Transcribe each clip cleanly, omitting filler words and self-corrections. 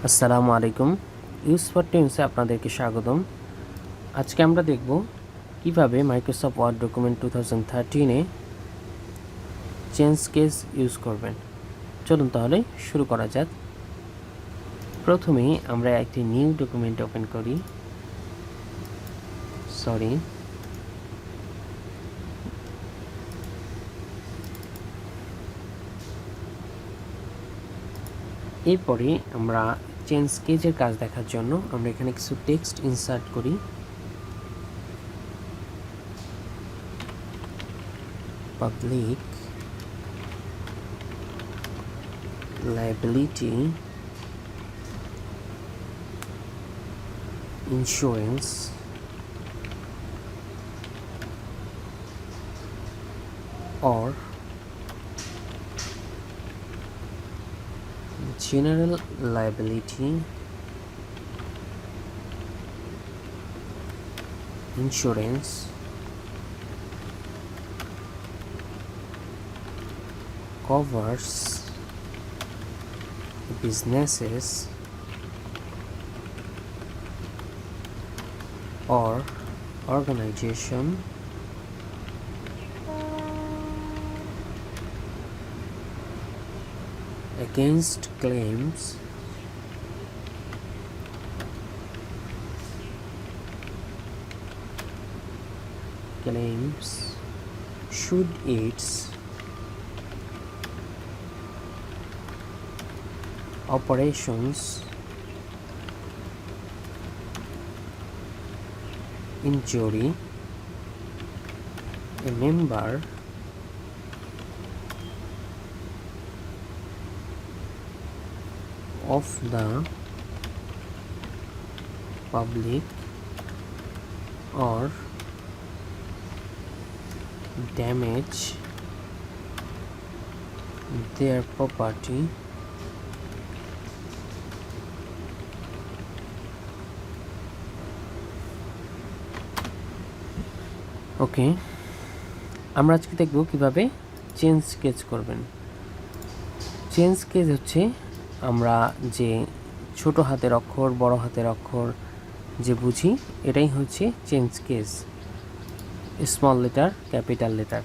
আসসালামু আলাইকুম। Use for টিমসে আপনাদেরকে স্বাগতম। আজকে আমরা দেখব কিভাবে মাইক্রোসফট ওয়ার্ড ডকুমেন্ট 2013-এ চেঞ্জ কেস ইউজ করবেন। চলুন তাহলে শুরু করা যাক। প্রথমেই আমরা একটি নিউ ডকুমেন্ট ওপেন করি। এরপরে আমরা চেঞ্জ কেজের কাজ দেখার জন্য আমরা এখানে কিছু টেক্সট ইনসার্ট করি। Public liability insurance or general liability insurance covers businesses or organization against claims should its operations injury a member of the public or damage their property ওকে, আমরা আজকে দেখব কিভাবে চেঞ্জ কেস করবেন। চেঞ্জ কেস হচ্ছে আমরা যে ছোট হাতের অক্ষর বড় হাতের অক্ষর যে বুঝি, এটাই হচ্ছে change case, small letter capital letter.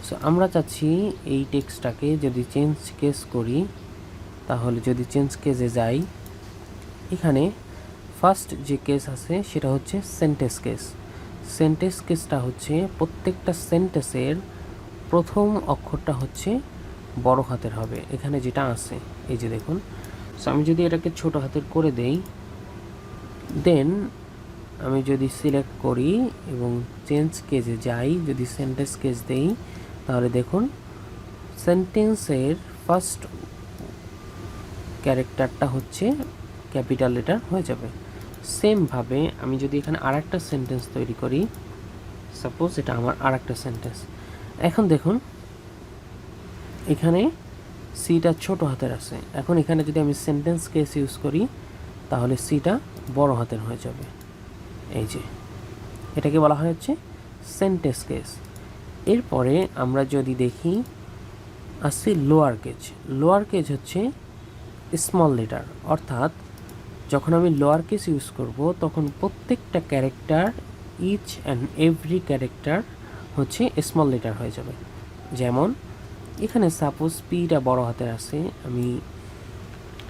So আমরা চাচ্ছি এই টেক্সটটাকে যদি চেঞ্জ কেস করি, তাহলে যদি চেঞ্জ কেসে যাই, এখানে ফার্স্ট যে কেস আছে সেটা হচ্ছে সেন্টেন্স কেস। সেন্টেন্স কেসটা হচ্ছে প্রত্যেকটা সেন্টেন্সের প্রথম অক্ষরটা হচ্ছে বড় হাতের হবে, এখানে যেটা আছে এই যে দেখুন। সো আমি যদি এটাকে ছোট হাতের করে দেই, দেন আমি যদি সিলেক্ট করি এবং চেঞ্জ কেসে যাই, যদি সেন্টেন্স কেস দেই, তাহলে দেখুন সেন্টেন্সের ফার্স্ট ক্যারেক্টারটা হচ্ছে ক্যাপিটাল লেটার হয়ে যাবে। সেমভাবে আমি যদি এখানে আরেকটা সেন্টেন্স তৈরি করি, সাপোজ এটা আমার আরেকটা সেন্টেন্স, এখন দেখুন এখানে সিটা ছোট হাতের আছে। এখন এখানে যদি আমি সেন্টেন্স কেস ইউজ করি, তাহলে সিটা বড় হাতের হয়ে যাবে। এই যে এটাকে বলা হয় হচ্ছে সেন্টেন্স কেস। এরপরে আমরা যদি দেখি আসছি লোয়ার কেজ। লোয়ার কেজ হচ্ছে স্মল লেটার, অর্থাৎ যখন আমি লোয়ার কেস ইউজ করব, তখন প্রত্যেকটা character, each and every character হচ্ছে স্মল লেটার হয়ে যাবে। যেমন এখানে সাপোজ পিটা বড় হাতের আছে, আমি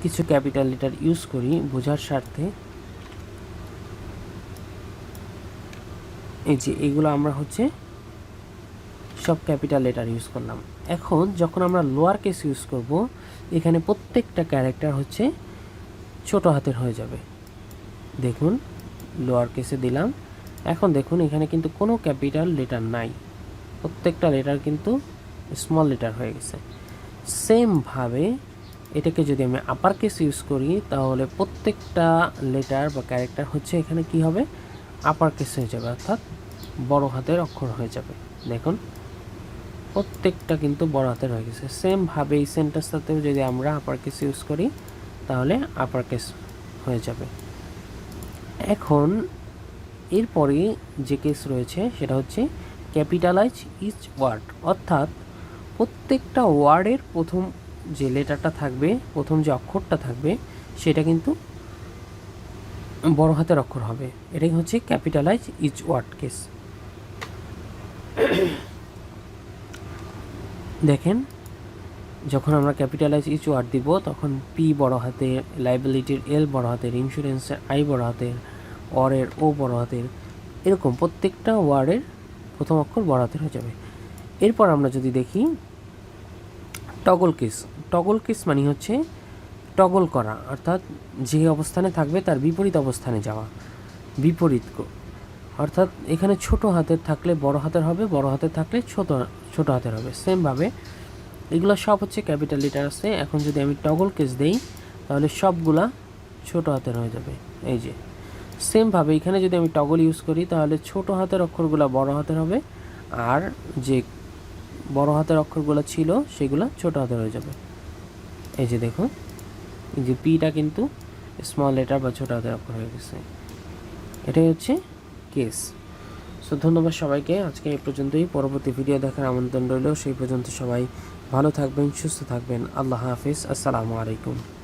কিছু ক্যাপিটাল লেটার ইউজ করি বোঝার স্বার্থে। এই যে এগুলো আমরা হচ্ছে সব ক্যাপিটাল লেটার ইউজ করলাম। এখন যখন আমরা লোয়ার কেস ইউজ করব, এখানে প্রত্যেকটা ক্যারেক্টার হচ্ছে ছোট হাতের হয়ে যাবে। দেখুন লোয়ার কেসে দিলাম, এখন দেখুন এখানে কিন্তু কোনো ক্যাপিটাল লেটার নাই, প্রত্যেকটা লেটার কিন্তু স্মল লেটার হয়ে গেছে। সেমভাবে এটাকে যদি আমি আপার কেস ইউজ করি, তাহলে প্রত্যেকটা লেটার বা ক্যারেক্টার হচ্ছে এখানে কি হবে, আপার কেস হয়ে যাবে, অর্থাৎ বড় হাতের অক্ষর হয়ে যাবে। দেখুন প্রত্যেকটা কিন্তু বড় হাতের হয়ে গেছে। সেমভাবে এই সেন্টেন্সটাতেও যদি আমরা আপার কেস ইউজ করি, তাহলে আপার কেস হয়ে যাবে। এখন এরপরে যে কেস রয়েছে সেটা হচ্ছে ক্যাপিটালাইজ ইচ ওয়ার্ড, অর্থাৎ প্রত্যেকটা ওয়ার্ডের প্রথম যে লেটারটা থাকবে, প্রথম যে অক্ষরটা থাকবে, সেটা কিন্তু বড় হাতের অক্ষর হবে। এটাই হচ্ছে ক্যাপিটালাইজ ইচ ওয়ার্ড কেস। দেখেন, যখন আমরা ক্যাপিটালাইজ ইচ ওয়ার্ড দিব তখন পি বড় হাতের, লাইবিলিটির এল বড় হাতের, ইন্স্যুরেন্সের আই বড় হাতের, অরের ও বড় হাতের, এরকম প্রত্যেকটা ওয়ার্ডের প্রথম অক্ষর বড় হাতের হয়ে যাবে। এরপর আমরা যদি দেখি টগল কেস। টগল কেস মানে হচ্ছে টগল করা, অর্থাৎ যে অবস্থানে থাকবে তার বিপরীত অবস্থানে যাওয়া। বিপরীত অর্থাৎ এখানে ছোট হাতের থাকলে বড় হাতের হবে, বড় হাতের থাকলে ছোট হাতের হবে। সেমভাবে এগুলো সব হচ্ছে ক্যাপিটাল লেটার আছে। এখন যদি আমি টগল কেস দেই তাহলে সবগুলা ছোট হাতের হয়ে যাবে। এই যে সেমভাবে এখানে যদি আমি টগল ইউজ করি তাহলে ছোট হাতের অক্ষরগুলো বড় হাতের হবে, আর যে বড় হাতের অক্ষরগুলো ছিল সেগুলো ছোট হাতের হয়ে যাবে। এই যে দেখো, এই যে পিটা কিন্তু স্মল লেটার বা ছোট হাতের অক্ষর হয়ে গেছে। এটাই হচ্ছে কেস। সো ধন্যবাদ সবাইকে, আজকে এই পর্যন্তই। পরবর্তী ভিডিও দেখার আমন্ত্রণ রইল। সেই পর্যন্ত সবাই ভালো থাকবেন, সুস্থ থাকবেন। আল্লাহ হাফিজ। আসসালামু আলাইকুম।